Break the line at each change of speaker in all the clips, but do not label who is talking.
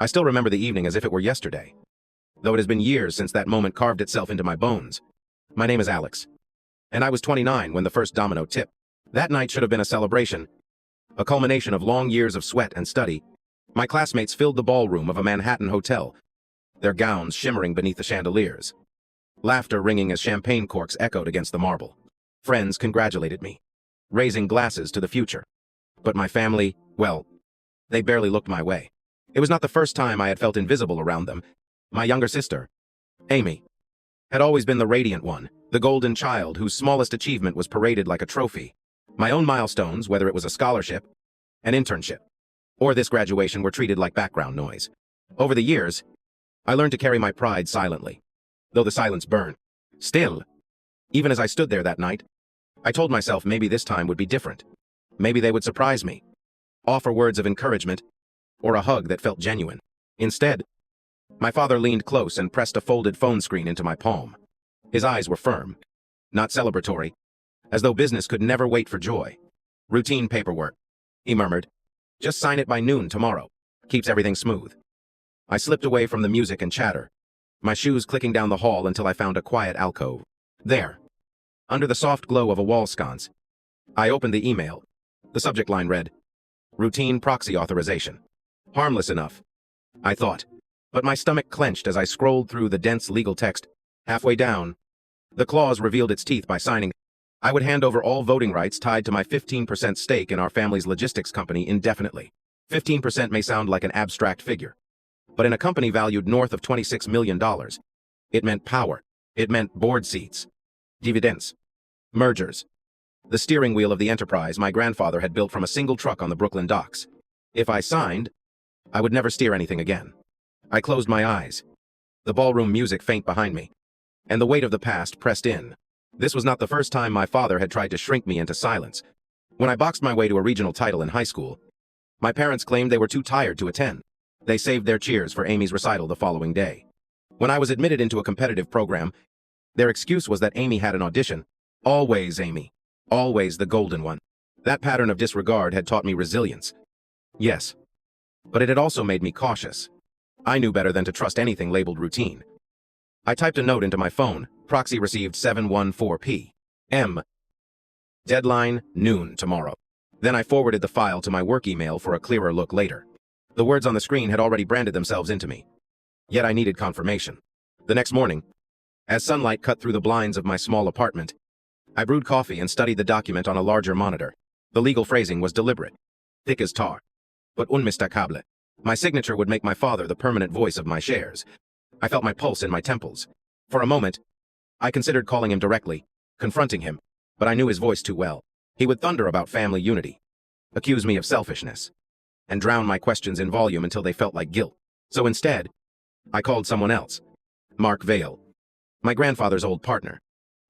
I still remember the evening as if it were yesterday, though it has been years since that moment carved itself into my bones. My name is Alex, and I was 29 when the first domino tipped. That night should have been a celebration, a culmination of long years of sweat and study. My classmates filled the ballroom of a Manhattan hotel, their gowns shimmering beneath the chandeliers, laughter ringing as champagne corks echoed against the marble. Friends congratulated me, raising glasses to the future. But my family, well, they barely looked my way. It was not the first time I had felt invisible around them. My younger sister, Amy, had always been the radiant one, the golden child whose smallest achievement was paraded like a trophy. My own milestones, whether it was a scholarship, an internship, or this graduation, were treated like background noise. Over the years, I learned to carry my pride silently, though the silence burned. Still, even as I stood there that night, I told myself maybe this time would be different. Maybe they would surprise me, offer words of encouragement, or a hug that felt genuine. Instead, my father leaned close and pressed a folded phone screen into my palm. His eyes were firm, not celebratory, as though business could never wait for joy. Routine paperwork, he murmured. Just sign it by noon tomorrow. Keeps everything smooth. I slipped away from the music and chatter, my shoes clicking down the hall until I found a quiet alcove. There, under the soft glow of a wall sconce, I opened the email. The subject line read, "Routine proxy authorization." Harmless enough, I thought, but my stomach clenched as I scrolled through the dense legal text. Halfway down, the clause revealed its teeth by signing, I would hand over all voting rights tied to my 15% stake in our family's logistics company indefinitely. 15% may sound like an abstract figure, but in a company valued north of $26 million, it meant power. It meant board seats, dividends, mergers, the steering wheel of the enterprise my grandfather had built from a single truck on the Brooklyn docks. If I signed, I would never steer anything again. I closed my eyes, the ballroom music faint behind me, and the weight of the past pressed in. This was not the first time my father had tried to shrink me into silence. When I boxed my way to a regional title in high school, my parents claimed they were too tired to attend. They saved their cheers for Amy's recital the following day. When I was admitted into a competitive program, their excuse was that Amy had an audition. Always Amy. Always the golden one. That pattern of disregard had taught me resilience. Yes. But it had also made me cautious. I knew better than to trust anything labeled routine. I typed a note into my phone. Proxy received 7:14 p.m. Deadline, noon tomorrow. Then I forwarded the file to my work email for a clearer look later. The words on the screen had already branded themselves into me. Yet I needed confirmation. The next morning, as sunlight cut through the blinds of my small apartment, I brewed coffee and studied the document on a larger monitor. The legal phrasing was deliberate, thick as tar, but unmistakable. My signature would make my father the permanent voice of my shares. I felt my pulse in my temples. For a moment, I considered calling him directly, confronting him, but I knew his voice too well. He would thunder about family unity, accuse me of selfishness, and drown my questions in volume until they felt like guilt. So instead, I called someone else. Mark Vale, my grandfather's old partner,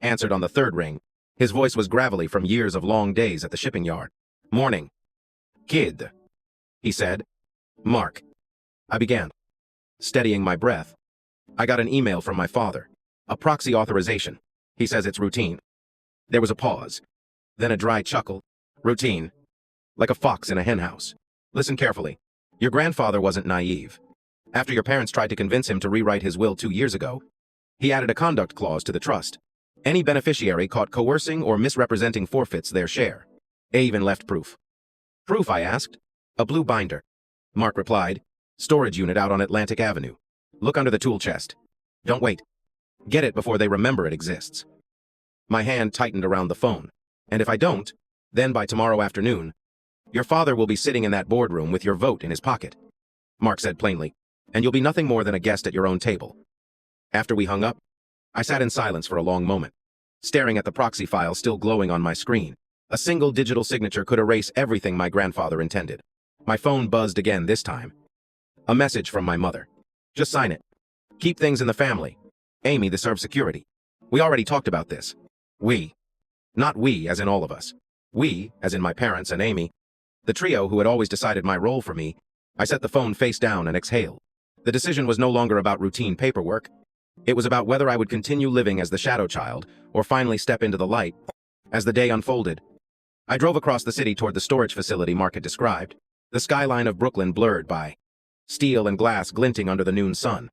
answered on the third ring. His voice was gravelly from years of long days at the shipping yard. "Morning, kid," he said. "Mark," I began, steadying my breath. "I got an email from my father. A proxy authorization. He says it's routine." There was a pause, then a dry chuckle. "Routine. Like a fox in a henhouse. Listen carefully. Your grandfather wasn't naive. After your parents tried to convince him to rewrite his will 2 years ago, he added a conduct clause to the trust. Any beneficiary caught coercing or misrepresenting forfeits their share. They even left proof." "Proof?" I asked. "A blue binder," Mark replied. "Storage unit out on Atlantic Avenue. Look under the tool chest. Don't wait. Get it before they remember it exists." My hand tightened around the phone. "And if I don't, then by tomorrow afternoon, your father will be sitting in that boardroom with your vote in his pocket," Mark said plainly, "and you'll be nothing more than a guest at your own table." After we hung up, I sat in silence for a long moment, staring at the proxy file still glowing on my screen. A single digital signature could erase everything my grandfather intended. My phone buzzed again this time. A message from my mother. "Just sign it. Keep things in the family. Amy, the serve security. We already talked about this." We. Not we as in all of us. We, as in my parents and Amy. The trio who had always decided my role for me. I set the phone face down and exhaled. The decision was no longer about routine paperwork. It was about whether I would continue living as the shadow child or finally step into the light. As the day unfolded, I drove across the city toward the storage facility Mark had described, the skyline of Brooklyn blurred by steel and glass glinting under the noon sun.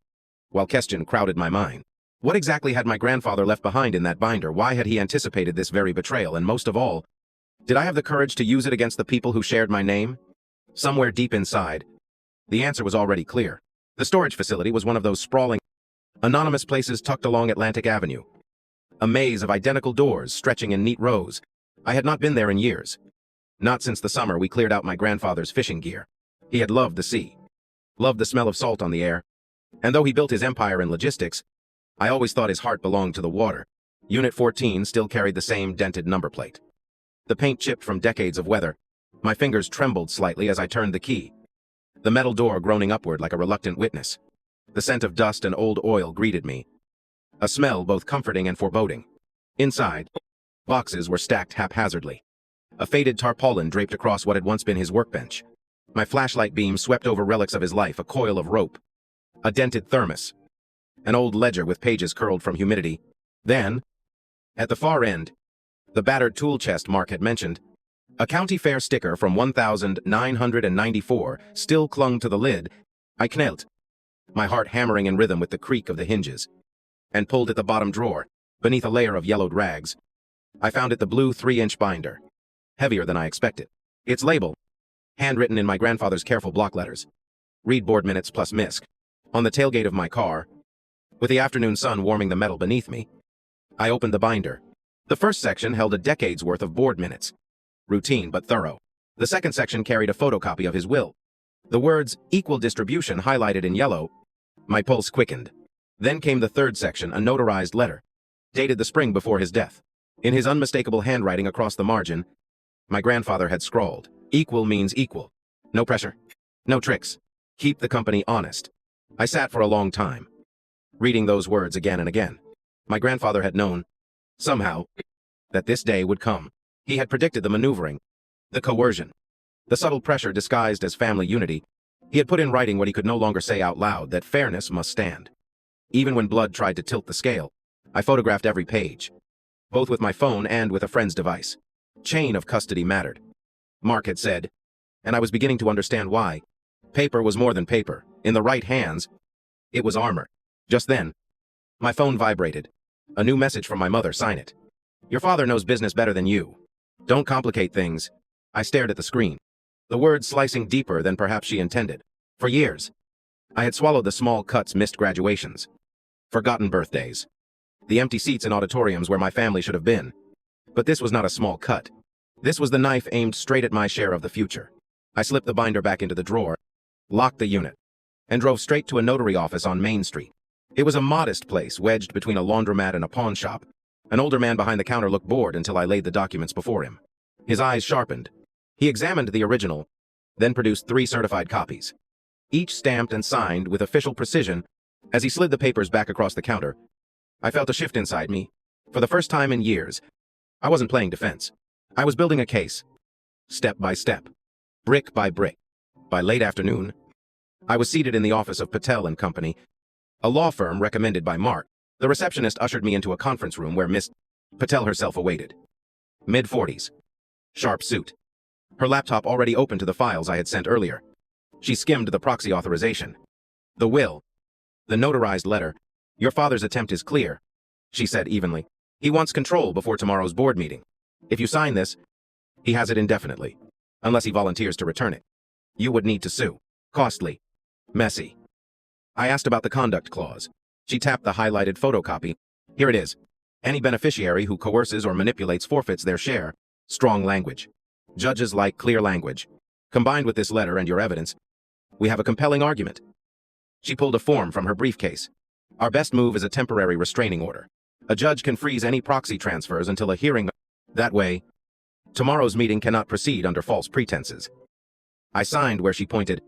While question crowded my mind. What exactly had my grandfather left behind in that binder? Why had he anticipated this very betrayal? And most of all, did I have the courage to use it against the people who shared my name? Somewhere deep inside, the answer was already clear. The storage facility was one of those sprawling, anonymous places tucked along Atlantic Avenue. A maze of identical doors stretching in neat rows. I had not been there in years. Not since the summer we cleared out my grandfather's fishing gear. He had loved the sea, loved the smell of salt on the air. And though he built his empire in logistics, I always thought his heart belonged to the water. Unit 14 still carried the same dented number plate. The paint chipped from decades of weather. My fingers trembled slightly as I turned the key. The metal door groaning upward like a reluctant witness. The scent of dust and old oil greeted me. A smell both comforting and foreboding. Inside, boxes were stacked haphazardly. A faded tarpaulin draped across what had once been his workbench. My flashlight beam swept over relics of his life, a coil of rope, a dented thermos, an old ledger with pages curled from humidity. Then, at the far end, the battered tool chest Mark had mentioned, a county fair sticker from 1994 still clung to the lid. I knelt, my heart hammering in rhythm with the creak of the hinges, and pulled at the bottom drawer, beneath a layer of yellowed rags. I found it the blue 3-inch binder, heavier than I expected. Its label, handwritten in my grandfather's careful block letters, read board minutes plus MISC. On the tailgate of my car, with the afternoon sun warming the metal beneath me, I opened the binder. The first section held a decade's worth of board minutes, routine but thorough. The second section carried a photocopy of his will. The words, equal distribution, highlighted in yellow. My pulse quickened. Then came the third section, a notarized letter, dated the spring before his death. In his unmistakable handwriting across the margin, my grandfather had scrawled, equal means equal. No pressure. No tricks. Keep the company honest. I sat for a long time, reading those words again and again. My grandfather had known, somehow, that this day would come. He had predicted the maneuvering, the coercion, the subtle pressure disguised as family unity. He had put in writing what he could no longer say out loud, that fairness must stand. Even when blood tried to tilt the scale, I photographed every page, both with my phone and with a friend's device. Chain of custody mattered, Mark had said, and I was beginning to understand why. Paper was more than paper. In the right hands, it was armor. Just then, my phone vibrated. A new message from my mother. Sign it. Your father knows business better than you. Don't complicate things. I stared at the screen, the words slicing deeper than perhaps she intended. For years, I had swallowed the small cuts, missed graduations, forgotten birthdays, the empty seats in auditoriums where my family should have been. But this was not a small cut. This was the knife aimed straight at my share of the future. I slipped the binder back into the drawer, locked the unit, and drove straight to a notary office on Main Street. It was a modest place wedged between a laundromat and a pawn shop. An older man behind the counter looked bored until I laid the documents before him. His eyes sharpened. He examined the original, then produced 3 certified copies, each stamped and signed with official precision. As he slid the papers back across the counter, I felt a shift inside me. For the first time in years, I wasn't playing defense. I was building a case, step by step, brick by brick. By late afternoon, I was seated in the office of Patel and Company, a law firm recommended by Mark. The receptionist ushered me into a conference room where Miss Patel herself awaited. Mid-40s, sharp suit, her laptop already open to the files I had sent earlier. She skimmed the proxy authorization, the will, the notarized letter. Your father's attempt is clear, she said evenly. He wants control before tomorrow's board meeting. If you sign this, he has it indefinitely, unless he volunteers to return it. You would need to sue. Costly. Messy. I asked about the conduct clause. She tapped the highlighted photocopy. Here it is. Any beneficiary who coerces or manipulates forfeits their share. Strong language. Judges like clear language. Combined with this letter and your evidence, we have a compelling argument. She pulled a form from her briefcase. Our best move is a temporary restraining order. A judge can freeze any proxy transfers until a hearing. That way, tomorrow's meeting cannot proceed under false pretenses. I signed where she pointed,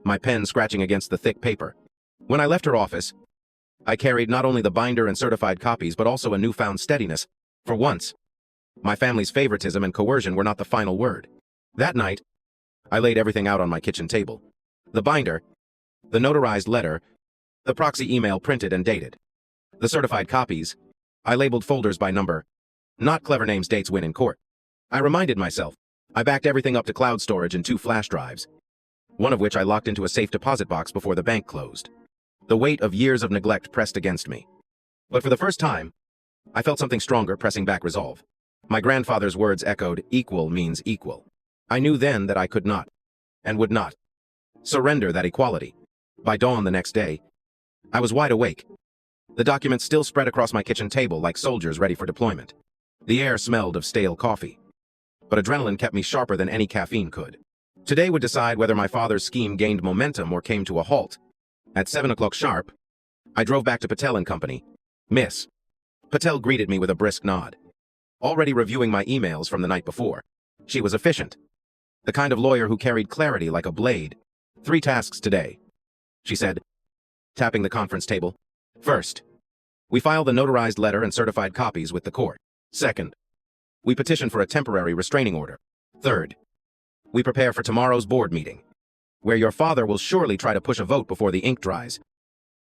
my pen scratching against the thick paper. When I left her office, I carried not only the binder and certified copies but also a newfound steadiness. For once, my family's favoritism and coercion were not the final word. That night, I laid everything out on my kitchen table. The binder, the notarized letter, the proxy email printed and dated. The certified copies, I labeled folders by number. Not clever names dates win in court. I reminded myself. I backed everything up to cloud storage in 2 flash drives. one of which I locked into a safe deposit box before the bank closed. The weight of years of neglect pressed against me. But for the first time, I felt something stronger pressing back resolve. My grandfather's words echoed, "Equal means equal." I knew then that I could not, and would not, surrender that equality. By dawn the next day, I was wide awake. The documents still spread across my kitchen table like soldiers ready for deployment. The air smelled of stale coffee. But adrenaline kept me sharper than any caffeine could. Today would decide whether my father's scheme gained momentum or came to a halt. At 7 o'clock sharp, I drove back to Patel and Company. "Miss." Patel greeted me with a brisk nod. Already reviewing my emails from the night before. She was efficient. The kind of lawyer who carried clarity like a blade. "3 tasks today," she said, tapping the conference table. "First, we file the notarized letter and certified copies with the court. Second, we petition for a temporary restraining order. Third, we prepare for tomorrow's board meeting, where your father will surely try to push a vote before the ink dries."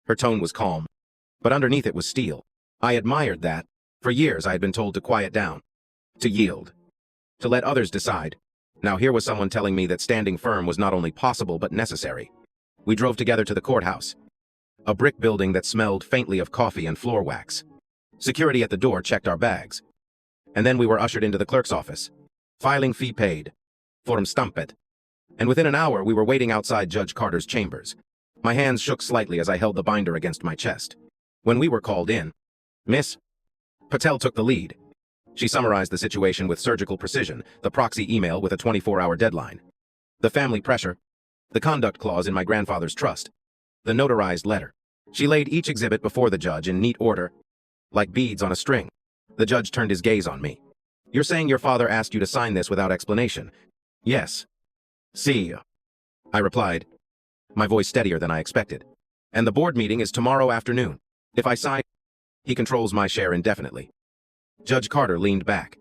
Her tone was calm, but underneath it was steel. I admired that. For years I had been told to quiet down, to yield, to let others decide. Now here was someone telling me that standing firm was not only possible but necessary. We drove together to the courthouse, a brick building that smelled faintly of coffee and floor wax. Security at the door checked our bags. And then we were ushered into the clerk's office. Filing fee paid. Form stamped. And within an hour we were waiting outside Judge Carter's chambers. My hands shook slightly as I held the binder against my chest. When we were called in, "Miss." Patel took the lead. She summarized the situation with surgical precision, the proxy email with a 24-hour deadline, the family pressure, the conduct clause in my grandfather's trust, the notarized letter. She laid each exhibit before the judge in neat order, like beads on a string. The judge turned his gaze on me. "You're saying your father asked you to sign this without explanation?" "Yes." "See," I replied, my voice steadier than I expected. "And the board meeting is tomorrow afternoon. If I sign, he controls my share indefinitely." Judge Carter leaned back.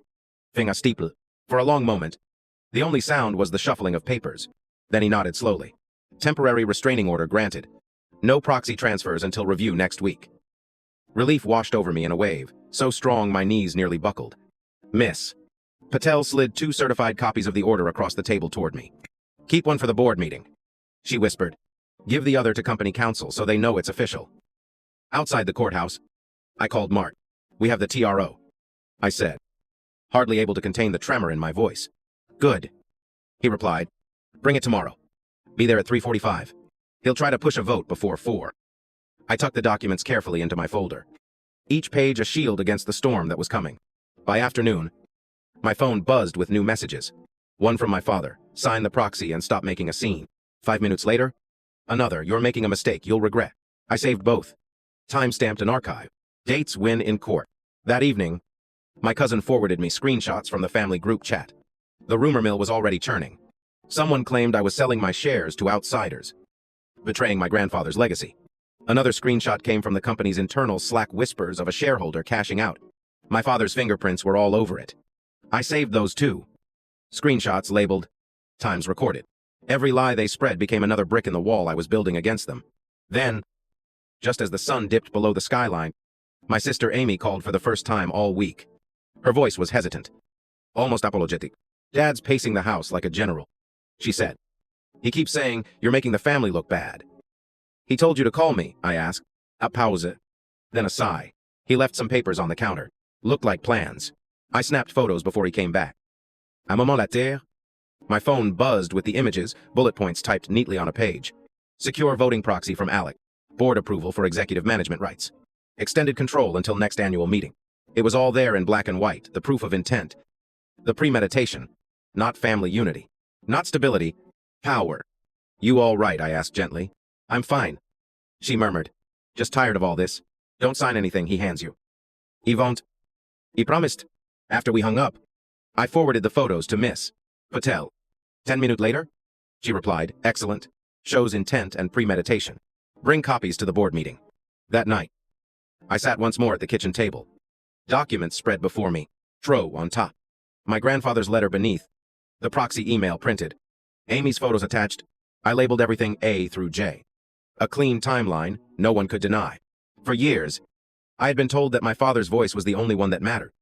Finger steeple. For a long moment, the only sound was the shuffling of papers. Then he nodded slowly. "Temporary restraining order granted. No proxy transfers until review next week." Relief washed over me in a wave, so strong my knees nearly buckled. "Miss." Patel slid 2 certified copies of the order across the table toward me. "Keep one for the board meeting," she whispered. "Give the other to company counsel so they know it's official." Outside the courthouse, I called Mart. "We have the TRO," I said, hardly able to contain the tremor in my voice. "Good," he replied. "Bring it tomorrow. Be there at 3:45. He'll try to push a vote before 4. I tucked the documents carefully into my folder, each page a shield against the storm that was coming. By afternoon, my phone buzzed with new messages. One from my father: "Sign the proxy and stop making a scene." 5 minutes later, another: "You're making a mistake you'll regret." I saved both, time-stamped and archived. Dates: win in court. That evening, my cousin forwarded me screenshots from the family group chat. The rumor mill was already churning. Someone claimed I was selling my shares to outsiders, betraying my grandfather's legacy. Another screenshot came from the company's internal Slack whispers of a shareholder cashing out. My father's fingerprints were all over it. I saved those too. Screenshots labeled "Times recorded." Every lie they spread became another brick in the wall I was building against them. Then, just as the sun dipped below the skyline, my sister Amy called for the first time all week. Her voice was hesitant, almost apologetic. "Dad's pacing the house like a general," she said. "He keeps saying you're making the family look bad." "He told you to call me?" I asked. A pause. Then a sigh. He left some papers on the counter. Looked like plans. I snapped photos before he came back. "Un moment la terre." My phone buzzed with the images, bullet points typed neatly on a page. Secure voting proxy from Alec. Board approval for executive management rights. Extended control until next annual meeting. It was all there in black and white, the proof of intent. The premeditation. Not family unity. Not stability. Power. "You all right?" I asked gently. "I'm fine," she murmured. "Just tired of all this. Don't sign anything he hands you." "He won't." "He promised." After we hung up, I forwarded the photos to Miss Patel. 10 minutes later, she replied, "Excellent. Shows intent and premeditation. Bring copies to the board meeting." That night, I sat once more at the kitchen table. Documents spread before me, tro on top. My grandfather's letter beneath, the proxy email printed, Amy's photos attached. I labeled everything A through J. A clean timeline, no one could deny. For years, I had been told that my father's voice was the only one that mattered,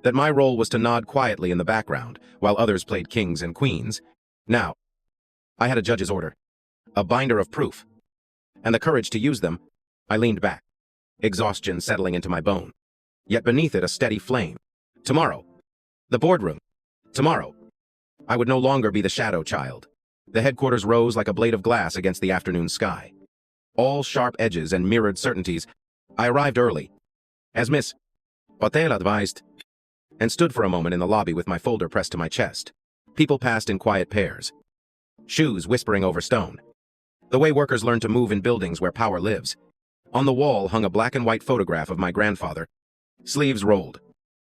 that my role was to nod quietly in the background while others played kings and queens. Now, I had a judge's order. a binder of proof, and the courage to use them. I leaned back, exhaustion settling into my bone, yet beneath it a steady flame. Tomorrow. The boardroom. Tomorrow. I would no longer be the shadow child. The headquarters rose like a blade of glass against the afternoon sky. All sharp edges and mirrored certainties. I arrived early, as Miss Patel advised, and stood for a moment in the lobby with my folder pressed to my chest. People passed in quiet pairs, shoes whispering over stone. The way workers learn to move in buildings where power lives. On the wall hung a black and white photograph of my grandfather, sleeves rolled,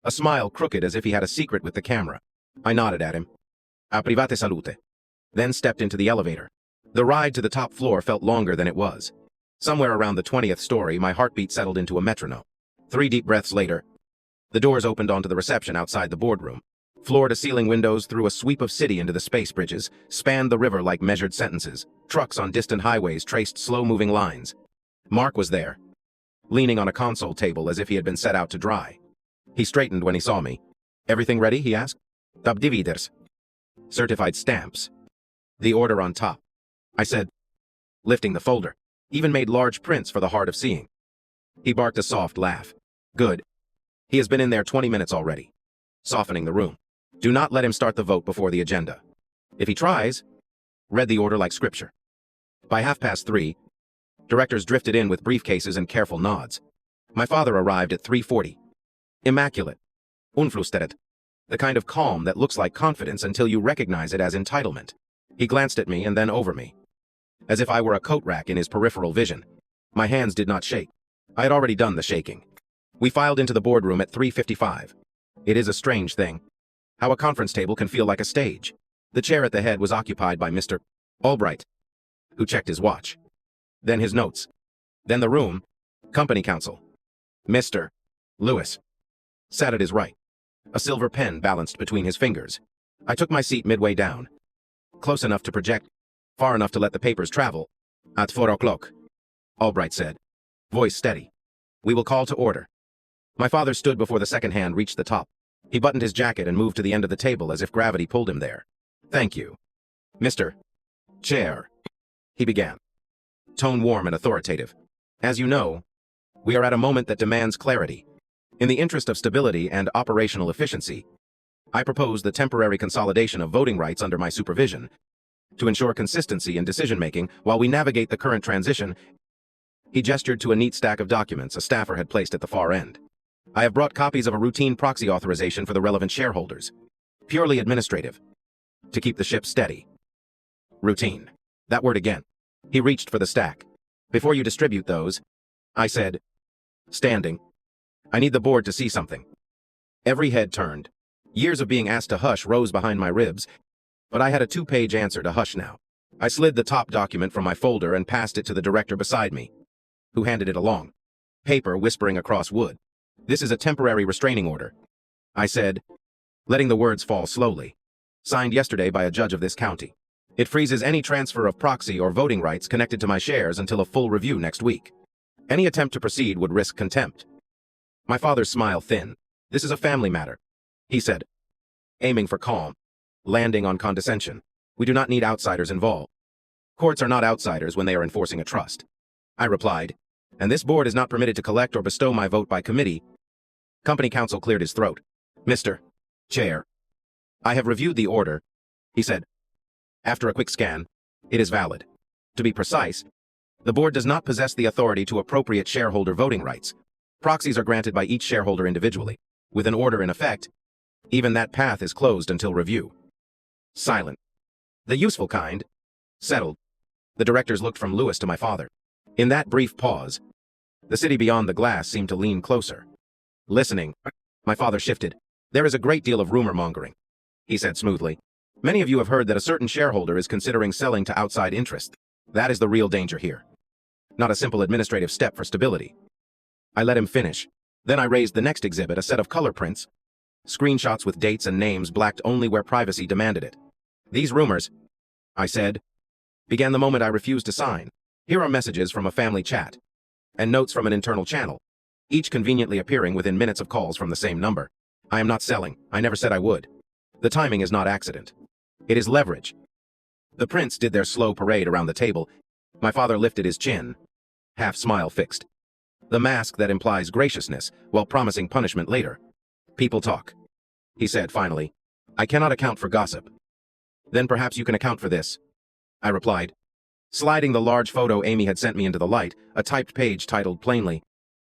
a smile crooked as if he had a secret with the camera. I nodded at him. A private salute. Then stepped into the elevator. The ride to the top floor felt longer than it was. Somewhere around the 20th story, my heartbeat settled into a metronome. 3 deep breaths later, the doors opened onto the reception outside the boardroom. Floor-to-ceiling windows threw a sweep of city into the space bridges, spanned the river like measured sentences. Trucks on distant highways traced slow-moving lines. Mark was there, leaning on a console table as if he had been set out to dry. He straightened when he saw me. "Everything ready?" he asked. "Top dividers." Certified stamps. The order on top, I said, lifting the folder. Even made large prints for the hard of seeing. He barked a soft laugh. "Good. He has been in there 20 minutes already." Softening the room. "Do not let him start the vote before the agenda. If he tries," read the order like scripture. By 3:30, directors drifted in with briefcases and careful nods. My father arrived at 3:40. Immaculate. Unflusteret. The kind of calm that looks like confidence until you recognize it as entitlement. He glanced at me and then over me, as if I were a coat rack in his peripheral vision. My hands did not shake. I had already done the shaking. We filed into the boardroom at 3:55. It is a strange thing, how a conference table can feel like a stage. The chair at the head was occupied by Mr. Albright, who checked his watch. Then his notes. Then the room. Company counsel. Mr. Lewis sat at his right, a silver pen balanced between his fingers. I took my seat midway down, close enough to project, far enough to let the papers travel. "At 4 o'clock, Albright said, voice steady. "We will call to order." My father stood before the second hand reached the top. He buttoned his jacket and moved to the end of the table as if gravity pulled him there. "Thank you, Mr. Chair," he began, tone warm and authoritative. "As you know, we are at a moment that demands clarity. In the interest of stability and operational efficiency, I propose the temporary consolidation of voting rights under my supervision to ensure consistency in decision-making while we navigate the current transition." He gestured to a neat stack of documents a staffer had placed at the far end. "I have brought copies of a routine proxy authorization for the relevant shareholders. Purely administrative. To keep the ship steady." Routine. That word again. He reached for the stack. "Before you distribute those," I said, standing, "I need the board to see something." Every head turned. Years of being asked to hush rose behind my ribs, but I had a 2-page answer to hush now. I slid the top document from my folder and passed it to the director beside me, who handed it along. Paper whispering across wood. "This is a temporary restraining order," I said, letting the words fall slowly. "Signed yesterday by a judge of this county. It freezes any transfer of proxy or voting rights connected to my shares until a full review next week. Any attempt to proceed would risk contempt." My father's smile thinned. "This is a family matter," he said, aiming for calm, landing on condescension. "We do not need outsiders involved. Courts are not outsiders when they are enforcing a trust," I replied, "and this board is not permitted to collect or bestow my vote by committee." Company counsel cleared his throat. "Mr. Chair, I have reviewed the order," he said. After a quick scan, "It is valid. To be precise, the board does not possess the authority to appropriate shareholder voting rights. Proxies are granted by each shareholder individually. With an order in effect, even that path is closed until review." Silent. The useful kind. Settled. The directors looked from Lewis to my father. In that brief pause, the city beyond the glass seemed to lean closer. Listening, my father shifted. "There is a great deal of rumor-mongering," he said smoothly. "Many of you have heard that a certain shareholder is considering selling to outside interests. That is the real danger here. Not a simple administrative step for stability." I let him finish. Then I raised the next exhibit, a set of color prints, screenshots with dates and names blacked only where privacy demanded it. "These rumors," I said, "began the moment I refused to sign. Here are messages from a family chat, and notes from an internal channel, each conveniently appearing within minutes of calls from the same number. I am not selling. I never said I would. The timing is not accident. It is leverage. The prints did their slow parade around the table. My father lifted his chin, half smile fixed. The mask that implies graciousness while promising punishment later. People talk, he said finally. I cannot account for gossip. Then perhaps you can account for this, I replied, sliding the large photo Amy had sent me into the light, a typed page titled plainly,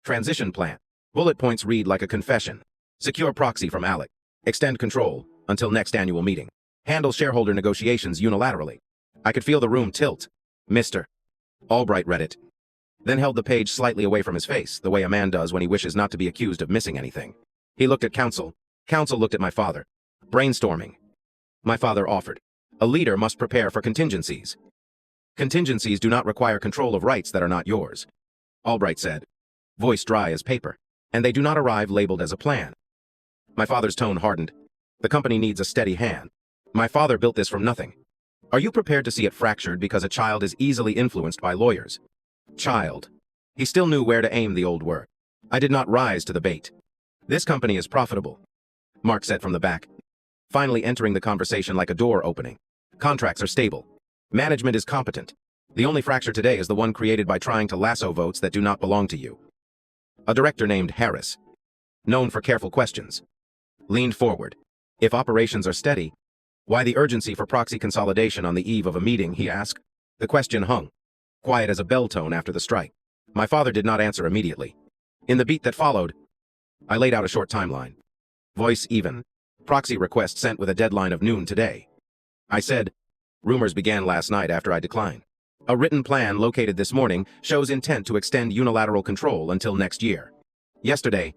Transition Plan. Bullet points read like a confession. Secure proxy from Alec. Extend control until next annual meeting. Handle shareholder negotiations unilaterally. I could feel the room tilt. Mr. Albright read it, then held the page slightly away from his face, the way a man does when he wishes not to be accused of missing anything. He looked at counsel. Counsel looked at my father. Brainstorming. My father offered. A leader must prepare for contingencies. Contingencies do not require control of rights that are not yours, Albright said, voice dry as paper. And they do not arrive labeled as a plan. My father's tone hardened. The company needs a steady hand. My father built this from nothing. Are you prepared to see it fractured because a child is easily influenced by lawyers? Child. He still knew where to aim the old word. I did not rise to the bait. This company is profitable, Mark said from the back, finally entering the conversation like a door opening. Contracts are stable. Management is competent. The only fracture today is the one created by trying to lasso votes that do not belong to you. A director named Harris, known for careful questions, leaned forward. If operations are steady, why the urgency for proxy consolidation on the eve of a meeting, he asked. The question hung, quiet as a bell tone after the strike. My father did not answer immediately. In the beat that followed, I laid out a short timeline. Voice even. Proxy request sent with a deadline of noon today. I said, rumors began last night after I declined. A written plan located this morning shows intent to extend unilateral control until next year. Yesterday,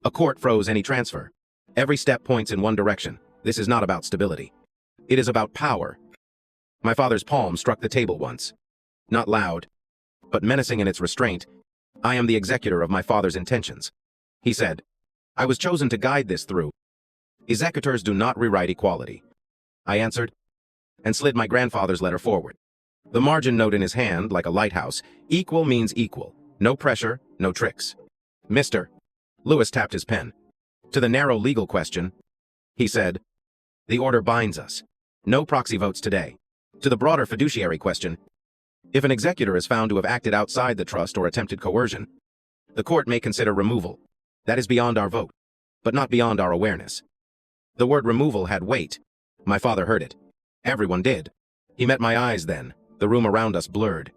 a court froze any transfer. Every step points in one direction. This is not about stability. It is about power. My father's palm struck the table once. Not loud, but menacing in its restraint. I am the executor of my father's intentions, he said. I was chosen to guide this through. Executors do not rewrite equality, I answered, and slid my grandfather's letter forward. The margin note in his hand, like a lighthouse, equal means equal. No pressure, no tricks. Mr. Lewis tapped his pen. To the narrow legal question, he said, the order binds us. No proxy votes today. To the broader fiduciary question, if an executor is found to have acted outside the trust or attempted coercion, the court may consider removal. That is beyond our vote, but not beyond our awareness. The word removal had weight. My father heard it. Everyone did. He met my eyes then. The room around us blurred.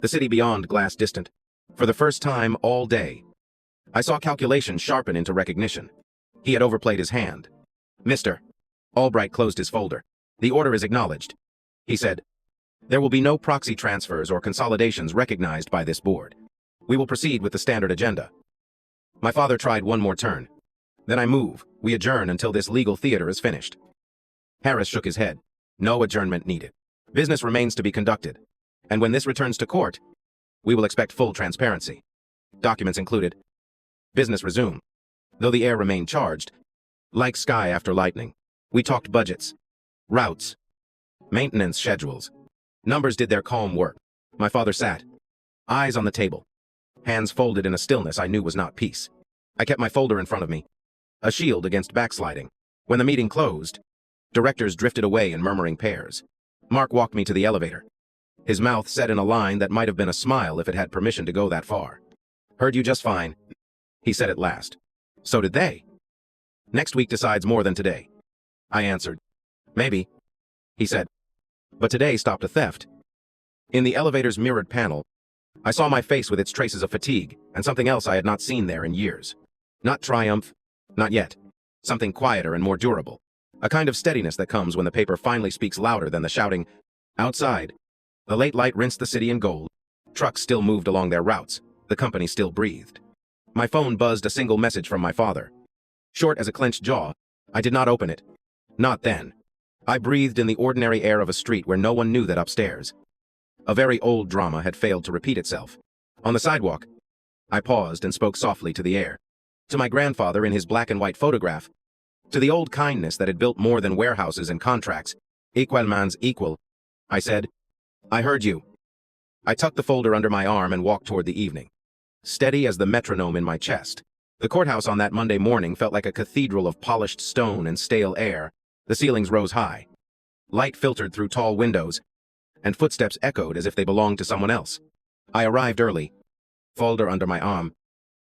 The city beyond glass distant. For the first time all day, I saw calculation sharpen into recognition. He had overplayed his hand. Mr. Albright closed his folder. The order is acknowledged, he said. There will be no proxy transfers or consolidations recognized by this board. We will proceed with the standard agenda. My father tried one more turn. Then I move. We adjourn until this legal theater is finished. Harris shook his head. No adjournment needed. Business remains to be conducted, and when this returns to court, we will expect full transparency. Documents included. Business resumed, though the air remained charged. Like sky after lightning, we talked budgets, routes, maintenance schedules. Numbers did their calm work. My father sat, eyes on the table, hands folded in a stillness I knew was not peace. I kept my folder in front of me, a shield against backsliding. When the meeting closed, directors drifted away in murmuring pairs. Mark walked me to the elevator, his mouth set in a line that might have been a smile if it had permission to go that far. Heard you just fine, he said at last. So did they. Next week decides more than today, I answered. Maybe, he said. But today stopped a theft. In the elevator's mirrored panel, I saw my face with its traces of fatigue and something else I had not seen there in years. Not triumph, not yet. Something quieter and more durable. A kind of steadiness that comes when the paper finally speaks louder than the shouting. Outside, the late light rinsed the city in gold. Trucks still moved along their routes. The company still breathed. My phone buzzed a single message from my father. Short as a clenched jaw, I did not open it. Not then. I breathed in the ordinary air of a street where no one knew that upstairs. A very old drama had failed to repeat itself. On the sidewalk, I paused and spoke softly to the air. To my grandfather in his black and white photograph. To the old kindness that had built more than warehouses and contracts. Equal man's equal, I said. I heard you. I tucked the folder under my arm and walked toward the evening, steady as the metronome in my chest. The courthouse on that Monday morning felt like a cathedral of polished stone and stale air. The ceilings rose high. Light filtered through tall windows, and footsteps echoed as if they belonged to someone else. I arrived early, folder under my arm,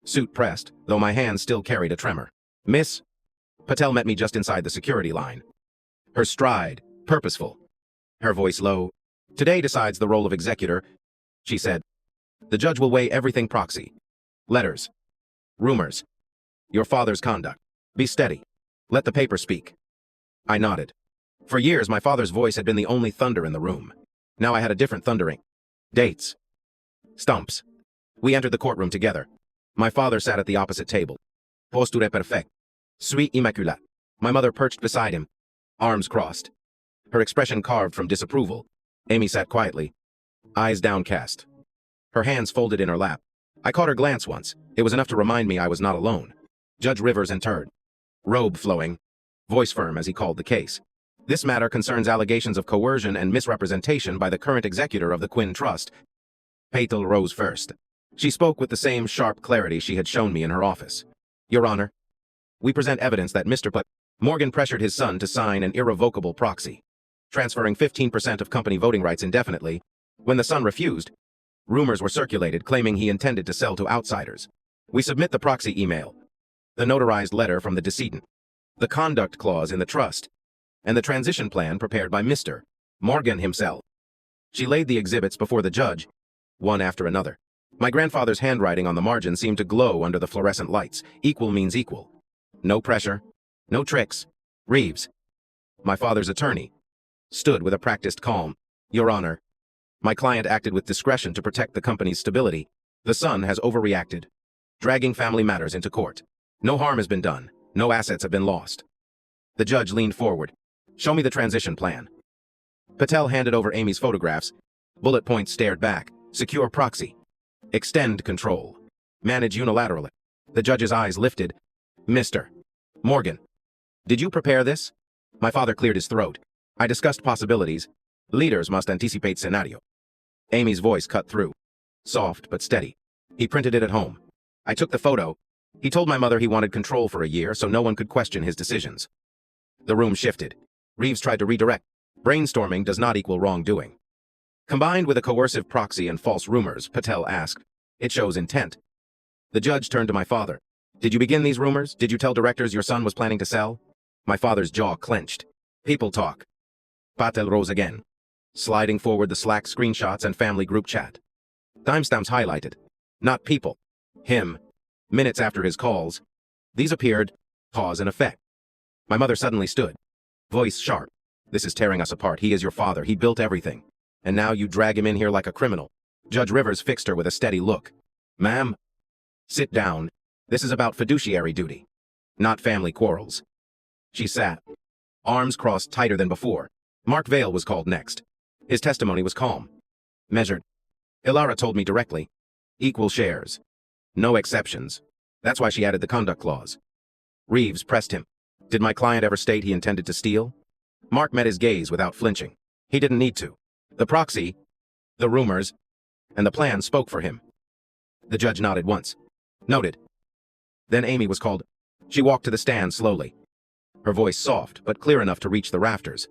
suit pressed, though my hand still carried a tremor. "Miss?" Patel met me just inside the security line. Her stride, purposeful. Her voice low. "Today decides the role of executor," she said. "The judge will weigh everything proxy. Letters. Rumors. Your father's conduct. Be steady. Let the paper speak." I nodded. For years, my father's voice had been the only thunder in the room. Now I had a different thundering. Dates. Stumps. We entered the courtroom together. My father sat at the opposite table. Posture perfect. Suis immaculate. My mother perched beside him, arms crossed. Her expression carved from disapproval. Amy sat quietly, eyes downcast. Her hands folded in her lap. I caught her glance once. It was enough to remind me I was not alone. Judge Rivers entered, robe flowing, voice firm as he called the case. "This matter concerns allegations of coercion and misrepresentation by the current executor of the Quinn Trust." Patel rose first. She spoke with the same sharp clarity she had shown me in her office. "Your Honor, we present evidence that Mr. Morgan pressured his son to sign an irrevocable proxy, transferring 15% of company voting rights indefinitely. When the son refused, rumors were circulated claiming he intended to sell to outsiders. We submit the proxy email, the notarized letter from the decedent, the conduct clause in the trust, and the transition plan prepared by Mr. Morgan himself." She laid the exhibits before the judge, one after another. My grandfather's handwriting on the margin seemed to glow under the fluorescent lights. Equal means equal. No pressure. No tricks. Reeves, my father's attorney, stood with a practiced calm. "Your Honor, my client acted with discretion to protect the company's stability. The son has overreacted, dragging family matters into court. No harm has been done. No assets have been lost." The judge leaned forward. "Show me the transition plan." Patel handed over Amy's photographs. Bullet points stared back. "Secure proxy. Extend control. Manage unilaterally." The judge's eyes lifted. "Mr. Morgan, did you prepare this?" My father cleared his throat. "I discussed possibilities. Leaders must anticipate scenario." Amy's voice cut through. Soft but steady. "He printed it at home. I took the photo. He told my mother he wanted control for a year so no one could question his decisions." The room shifted. Reeves tried to redirect. "Brainstorming does not equal wrongdoing. Combined with a coercive proxy and false rumors," Patel asked, "it shows intent." The judge turned to my father. "Did you begin these rumors? Did you tell directors your son was planning to sell?" My father's jaw clenched. "People talk." Patel rose again, sliding forward the Slack screenshots and family group chat. Timestamps highlighted. Not people. Him. Minutes after his calls. These appeared. Cause and effect. My mother suddenly stood. Voice sharp. "This is tearing us apart. He is your father. He built everything. And now you drag him in here like a criminal." Judge Rivers fixed her with a steady look. "Ma'am, sit down. This is about fiduciary duty, not family quarrels." She sat, arms crossed tighter than before. Mark Vale was called next. His testimony was calm, measured. "Ilara told me directly. Equal shares. No exceptions. That's why she added the conduct clause." Reeves pressed him. "Did my client ever state he intended to steal?" Mark met his gaze without flinching. He didn't need to. The proxy, the rumors, and the plan spoke for him. The judge nodded once. "Noted." Then Amy was called. She walked to the stand slowly, her voice soft but clear enough to reach the rafters.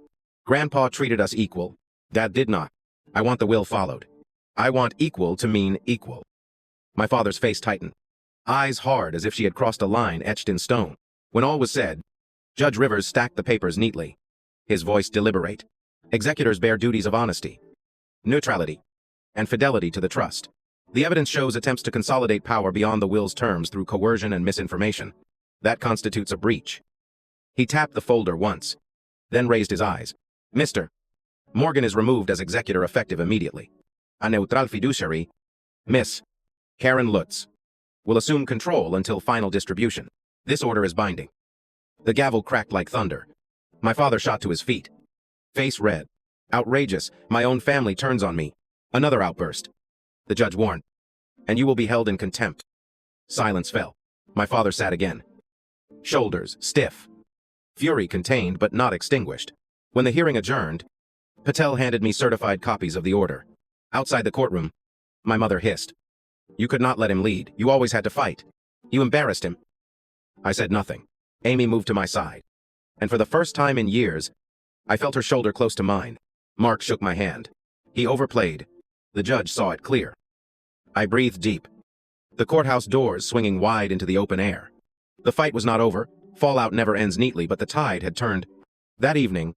"Grandpa treated us equal. Dad did not. I want the will followed. I want equal to mean equal." My father's face tightened, eyes hard as if she had crossed a line etched in stone. When all was said, Judge Rivers stacked the papers neatly, his voice deliberate. "Executors bear duties of honesty, neutrality, and fidelity to the trust. The evidence shows attempts to consolidate power beyond the will's terms through coercion and misinformation. That constitutes a breach." He tapped the folder once, then raised his eyes. "Mr. Morgan is removed as executor effective immediately. A neutral fiduciary, Miss Karen Lutz, will assume control until final distribution. This order is binding." The gavel cracked like thunder. My father shot to his feet, face red. "Outrageous. My own family turns on me." Another outburst. The judge warned. "And you will be held in contempt." Silence fell. My father sat again, shoulders stiff, fury contained but not extinguished. When the hearing adjourned, Patel handed me certified copies of the order. Outside the courtroom, my mother hissed. "You could not let him lead. You always had to fight. You embarrassed him." I said nothing. Amy moved to my side. And for the first time in years, I felt her shoulder close to mine. Mark shook my hand. He overplayed. The judge saw it clear. I breathed deep. The courthouse doors swinging wide into the open air. The fight was not over. Fallout never ends neatly, but the tide had turned. That evening,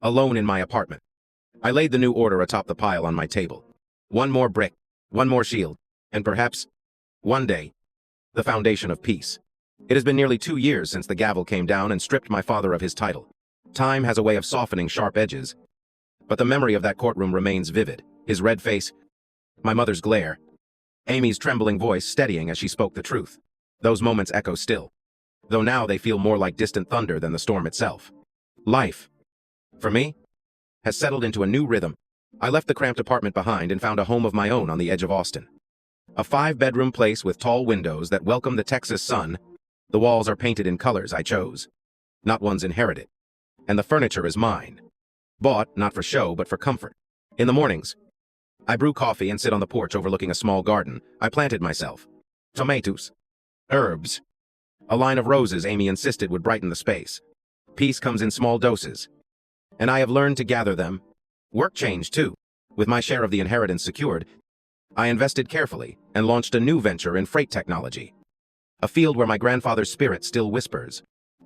alone in my apartment, I laid the new order atop the pile on my table. One more brick, one more shield, and perhaps, one day, the foundation of peace. It has been nearly 2 years since the gavel came down and stripped my father of his title. Time has a way of softening sharp edges, but the memory of that courtroom remains vivid. His red face, my mother's glare, Amy's trembling voice steadying as she spoke the truth. Those moments echo still, though now they feel more like distant thunder than the storm itself. Life, for me, has settled into a new rhythm. I left the cramped apartment behind and found a home of my own on the edge of Austin. A 5-bedroom place with tall windows that welcome the Texas sun. The walls are painted in colors I chose, not ones inherited. And the furniture is mine. Bought, not for show, but for comfort. In the mornings, I brew coffee and sit on the porch overlooking a small garden I planted myself. Tomatoes. Herbs. A line of roses Amy insisted would brighten the space. Peace comes in small doses, and I have learned to gather them. Work changed too. With my share of the inheritance secured, I invested carefully and launched a new venture in freight technology. A field where my grandfather's spirit still whispers.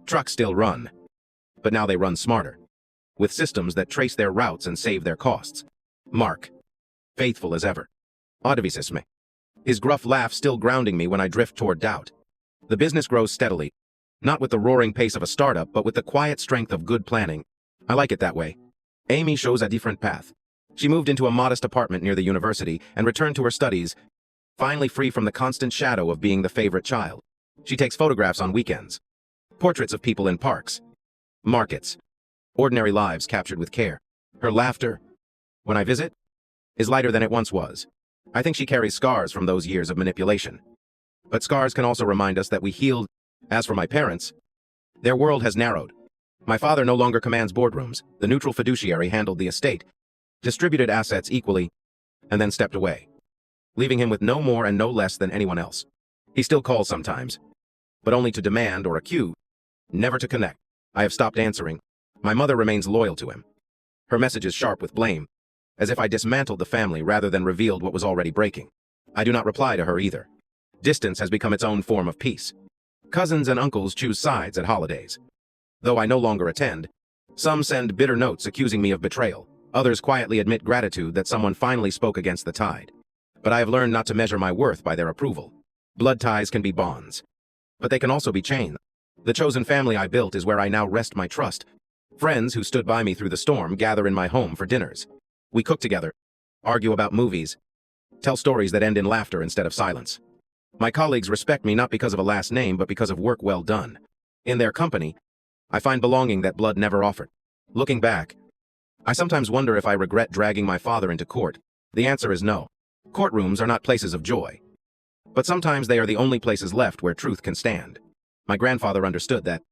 Trucks still run, but now they run smarter, with systems that trace their routes and save their costs. Mark, faithful as ever. Audivisis me. His gruff laugh still grounding me when I drift toward doubt. The business grows steadily, not with the roaring pace of a startup, but with the quiet strength of good planning. I like it that way. Amy shows a different path. She moved into a modest apartment near the university and returned to her studies, finally free from the constant shadow of being the favorite child. She takes photographs on weekends. Portraits of people in parks, markets, ordinary lives captured with care. Her laughter, when I visit, is lighter than it once was. I think she carries scars from those years of manipulation. But scars can also remind us that we healed. As for my parents, their world has narrowed. My father no longer commands boardrooms. The neutral fiduciary handled the estate, distributed assets equally, and then stepped away, leaving him with no more and no less than anyone else. He still calls sometimes, but only to demand or accuse, never to connect. I have stopped answering. My mother remains loyal to him. Her message is sharp with blame, as if I dismantled the family rather than revealed what was already breaking. I do not reply to her either. Distance has become its own form of peace. Cousins and uncles choose sides at holidays. Though I no longer attend, some send bitter notes accusing me of betrayal. Others quietly admit gratitude that someone finally spoke against the tide. But I have learned not to measure my worth by their approval. Blood ties can be bonds, but they can also be chains. The chosen family I built is where I now rest my trust. Friends who stood by me through the storm gather in my home for dinners. We cook together, argue about movies, tell stories that end in laughter instead of silence. My colleagues respect me not because of a last name, but because of work well done. In their company, I find belonging that blood never offered. Looking back, I sometimes wonder if I regret dragging my father into court. The answer is no. Courtrooms are not places of joy, but sometimes they are the only places left where truth can stand. My grandfather understood that,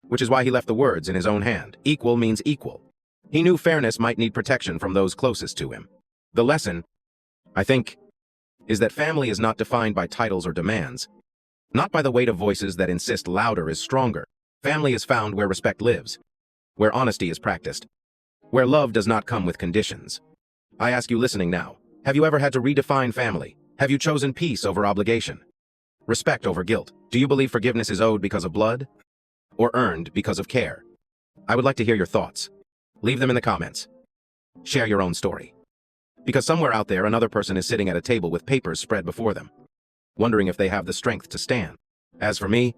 which is why he left the words in his own hand. Equal means equal. He knew fairness might need protection from those closest to him. The lesson, I think, is that family is not defined by titles or demands, not by the weight of voices that insist louder is stronger. Family is found where respect lives, where honesty is practiced, where love does not come with conditions. I ask you listening now, have you ever had to redefine family? Have you chosen peace over obligation? Respect over guilt? Do you believe forgiveness is owed because of blood, or earned because of care? I would like to hear your thoughts. Leave them in the comments. Share your own story. Because somewhere out there, another person is sitting at a table with papers spread before them, wondering if they have the strength to stand. As for me,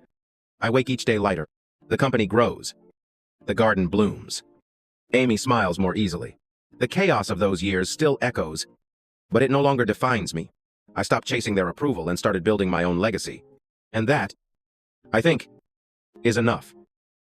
I wake each day lighter. The company grows. The garden blooms. Amy smiles more easily. The chaos of those years still echoes, but it no longer defines me. I stopped chasing their approval and started building my own legacy. And that, I think, is enough.